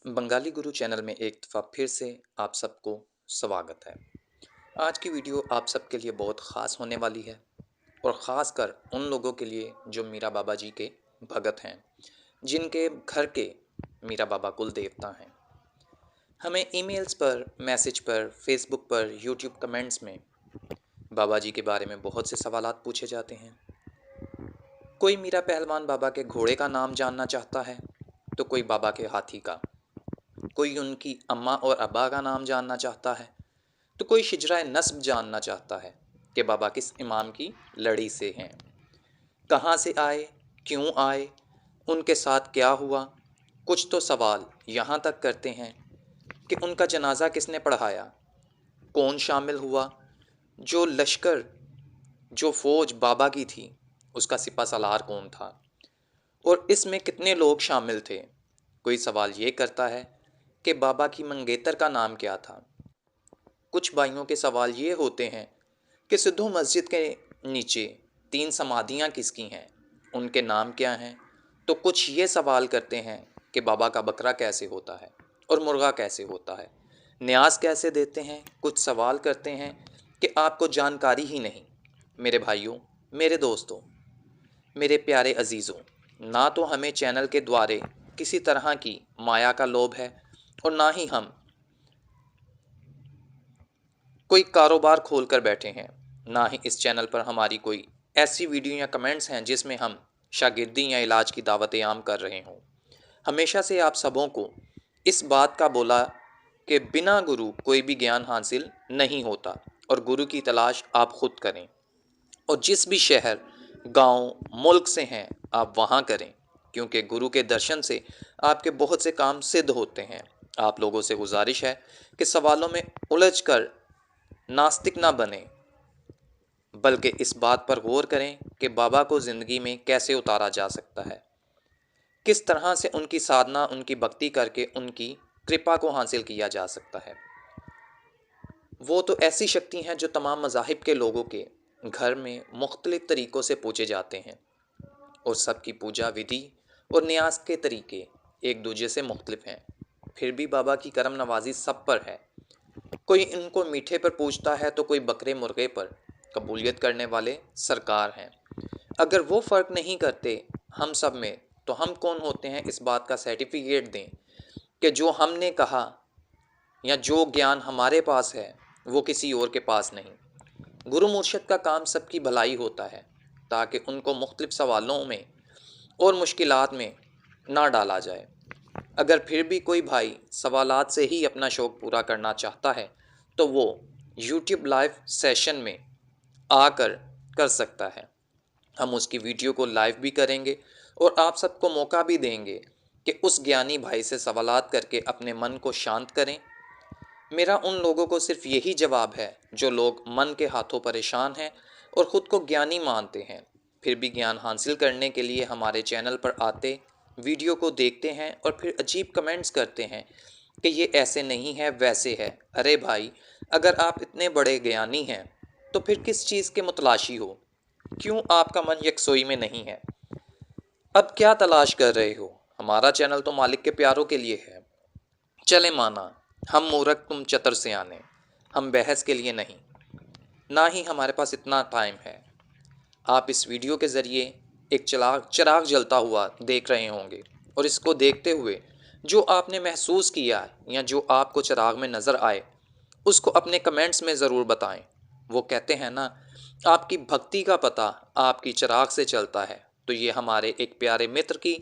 बंगाली गुरु channel में एक दफ़ा फिर से आप सबको स्वागत है। आज की वीडियो आप सबके लिए बहुत ख़ास होने वाली है और ख़ास कर उन लोगों के लिए जो मीरा बाबा जी के भगत हैं, जिनके घर के मीरा बाबा कुल देवता हैं। हमें ईमेल्स पर, मैसेज पर, फेसबुक पर, यूट्यूब कमेंट्स में बाबा जी के बारे में बहुत से सवालात पूछे जाते हैं। कोई मीरा पहलवान बाबा के घोड़े का नाम जानना चाहता है, तो कोई बाबा के हाथी का। कोई उनकी अम्मा और अब्बा का नाम जानना चाहता है, तो कोई शिजराए नस्ब जानना चाहता है कि बाबा किस इमाम की लड़ी से हैं, कहाँ से आए, क्यों आए, उनके साथ क्या हुआ। कुछ तो सवाल यहाँ तक करते हैं कि उनका जनाजा किसने पढ़ाया, कौन शामिल हुआ, जो लश्कर, जो फौज बाबा की थी, उसका सिपा सलार कौन था और इसमें कितने लोग शामिल थे। कोई सवाल ये करता है कि बाबा की मंगेतर का नाम क्या था। कुछ भाइयों के सवाल ये होते हैं कि सिद्धू मस्जिद के नीचे 3 समाधियाँ किसकी हैं, उनके नाम क्या हैं। तो कुछ ये सवाल करते हैं कि बाबा का बकरा कैसे होता है और मुर्गा कैसे होता है, न्यास कैसे देते हैं। कुछ सवाल करते हैं कि आपको जानकारी ही नहीं। मेरे भाइयों, मेरे दोस्तों, मेरे प्यारे अजीज़ों, ना तो हमें चैनल के द्वारे किसी तरह की माया का लोभ है और ना ही हम कोई कारोबार खोल कर बैठे हैं, ना ही इस चैनल पर हमारी कोई ऐसी वीडियो या कमेंट्स हैं जिसमें हम शागिर्दी या इलाज की दावत आम कर रहे हों। हमेशा से आप सबों को इस बात का बोला कि बिना गुरु कोई भी ज्ञान हासिल नहीं होता और गुरु की तलाश आप खुद करें और जिस भी शहर, गांव, मुल्क से हैं आप वहां करें, क्योंकि गुरु के दर्शन से आपके बहुत से काम सिद्ध होते हैं। आप लोगों से गुजारिश है कि सवालों में उलझ कर नास्तिक ना बने, बल्कि इस बात पर गौर करें कि बाबा को ज़िंदगी में कैसे उतारा जा सकता है, किस तरह से उनकी साधना, उनकी भक्ति करके उनकी कृपा को हासिल किया जा सकता है। वो तो ऐसी शक्ति हैं जो तमाम मज़ाहिब के लोगों के घर में मुख्तलिफ़ तरीक़ों से पूजे जाते हैं और सबकी पूजा विधि और न्यास के तरीके एक दूसरे से मुख्तलिफ़ हैं। फिर भी बाबा की करम नवाजी सब पर है। कोई इनको मीठे पर पूछता है तो कोई बकरे मुर्गे पर। कबूलियत करने वाले सरकार हैं। अगर वो फ़र्क नहीं करते हम सब में, तो हम कौन होते हैं इस बात का सर्टिफिकेट दें कि जो हमने कहा या जो ज्ञान हमारे पास है वो किसी और के पास नहीं। गुरु मुर्शिद का काम सबकी भलाई होता है ताकि उनको मुख्तलिफ़ सवालों में और मुश्किलात में ना डाला जाए। अगर फिर भी कोई भाई सवालात से ही अपना शौक़ पूरा करना चाहता है तो वो यूट्यूब लाइव सेशन में आकर कर सकता है। हम उसकी वीडियो को लाइव भी करेंगे और आप सबको मौका भी देंगे कि उस ज्ञानी भाई से सवालात करके अपने मन को शांत करें। मेरा उन लोगों को सिर्फ यही जवाब है जो लोग मन के हाथों परेशान हैं और ख़ुद को ज्ञानी मानते हैं, फिर भी ज्ञान हासिल करने के लिए हमारे चैनल पर आते, वीडियो को देखते हैं और फिर अजीब कमेंट्स करते हैं कि ये ऐसे नहीं है, वैसे है। अरे भाई, अगर आप इतने बड़े ज्ञानी हैं तो फिर किस चीज़ के मुतलाशी हो? क्यों आपका मन यकसोई में नहीं है? अब क्या तलाश कर रहे हो? हमारा चैनल तो मालिक के प्यारों के लिए है। चले माना, हम मूर्ख तुम चतर से आने, हम बहस के लिए नहीं, ना ही हमारे पास इतना टाइम है। आप इस वीडियो के ज़रिए एक चिराग चिराग जलता हुआ देख रहे होंगे और इसको देखते हुए जो आपने महसूस किया या जो आपको चिराग में नज़र आए उसको अपने कमेंट्स में ज़रूर बताएं। वो कहते हैं ना, आपकी भक्ति का पता आपकी चिराग से चलता है। तो ये हमारे एक प्यारे मित्र की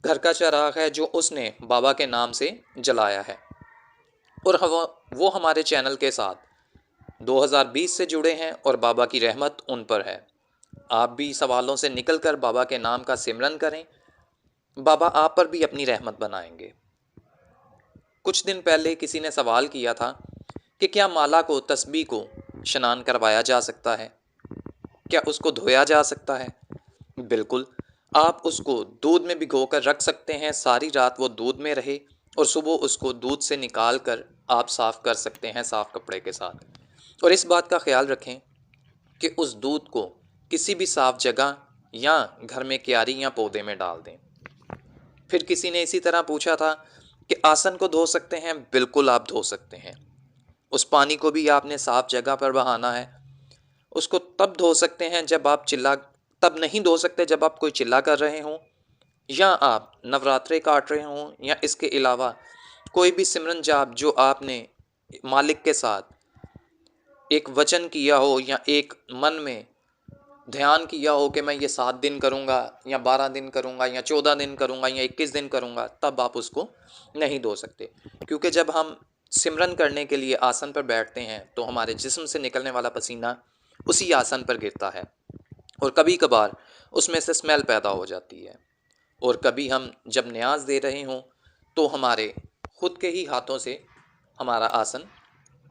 घर का चिराग है जो उसने बाबा के नाम से जलाया है और वो हमारे चैनल के साथ 2020 से जुड़े हैं और बाबा की रहमत उन पर है। आप भी सवालों से निकलकर बाबा के नाम का सिमरन करें, बाबा आप पर भी अपनी रहमत बनाएंगे। कुछ दिन पहले किसी ने सवाल किया था कि क्या माला को, तस्बीह को स्नान करवाया जा सकता है, क्या उसको धोया जा सकता है? बिल्कुल, आप उसको दूध में भिगोकर रख सकते हैं, सारी रात वो दूध में रहे और सुबह उसको दूध से निकाल कर आप साफ़ कर सकते हैं साफ़ कपड़े के साथ। और इस बात का ख्याल रखें कि उस दूध को किसी भी साफ़ जगह या घर में क्यारी या पौधे में डाल दें। फिर किसी ने इसी तरह पूछा था कि आसन को धो सकते हैं, बिल्कुल आप धो सकते हैं। उस पानी को भी आपने साफ जगह पर बहाना है। उसको तब धो सकते हैं जब आप चिल्ला तब नहीं धो सकते जब आप कोई चिल्ला कर रहे हों, या आप नवरात्रे काट रहे हों, या इसके अलावा कोई भी सिमरन जाप जो आपने मालिक के साथ एक वचन किया हो, या एक मन में ध्यान किया हो कि मैं ये 7 दिन करूँगा, या 12 दिन करूँगा, या 14 दिन करूँगा, या 21 दिन करूँगा, तब आप उसको नहीं धो सकते। क्योंकि जब हम सिमरन करने के लिए आसन पर बैठते हैं तो हमारे जिस्म से निकलने वाला पसीना उसी आसन पर गिरता है, और कभी कभार उसमें से स्मेल पैदा हो जाती है। और कभी हम जब न्याज दे रहे हों तो हमारे खुद के ही हाथों से हमारा आसन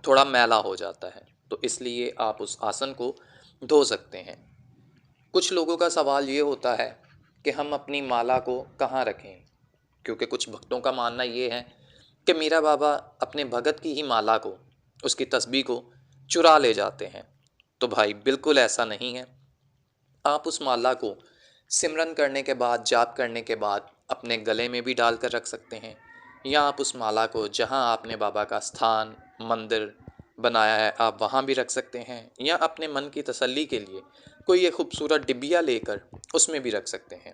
थोड़ा मैला हो जाता है, तो इसलिए आप उस आसन को धो सकते हैं। कुछ लोगों का सवाल ये होता है कि हम अपनी माला को कहाँ रखें, क्योंकि कुछ भक्तों का मानना ये है कि मीरा बाबा अपने भगत की ही माला को, उसकी तस्बीह को चुरा ले जाते हैं। तो भाई बिल्कुल ऐसा नहीं है। आप उस माला को सिमरन करने के बाद, जाप करने के बाद अपने गले में भी डाल कर रख सकते हैं, या आप उस माला को जहाँ आपने बाबा का स्थान, मंदिर बनाया है आप वहाँ भी रख सकते हैं, या अपने मन की तसल्ली के लिए कोई एक खूबसूरत डिबिया लेकर उसमें भी रख सकते हैं।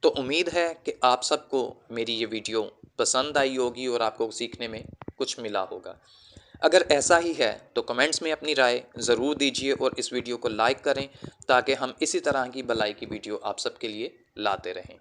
तो उम्मीद है कि आप सबको मेरी ये वीडियो पसंद आई होगी और आपको सीखने में कुछ मिला होगा। अगर ऐसा ही है तो कमेंट्स में अपनी राय ज़रूर दीजिए और इस वीडियो को लाइक करें, ताकि हम इसी तरह की भलाई की वीडियो आप सबके लिए लाते रहें।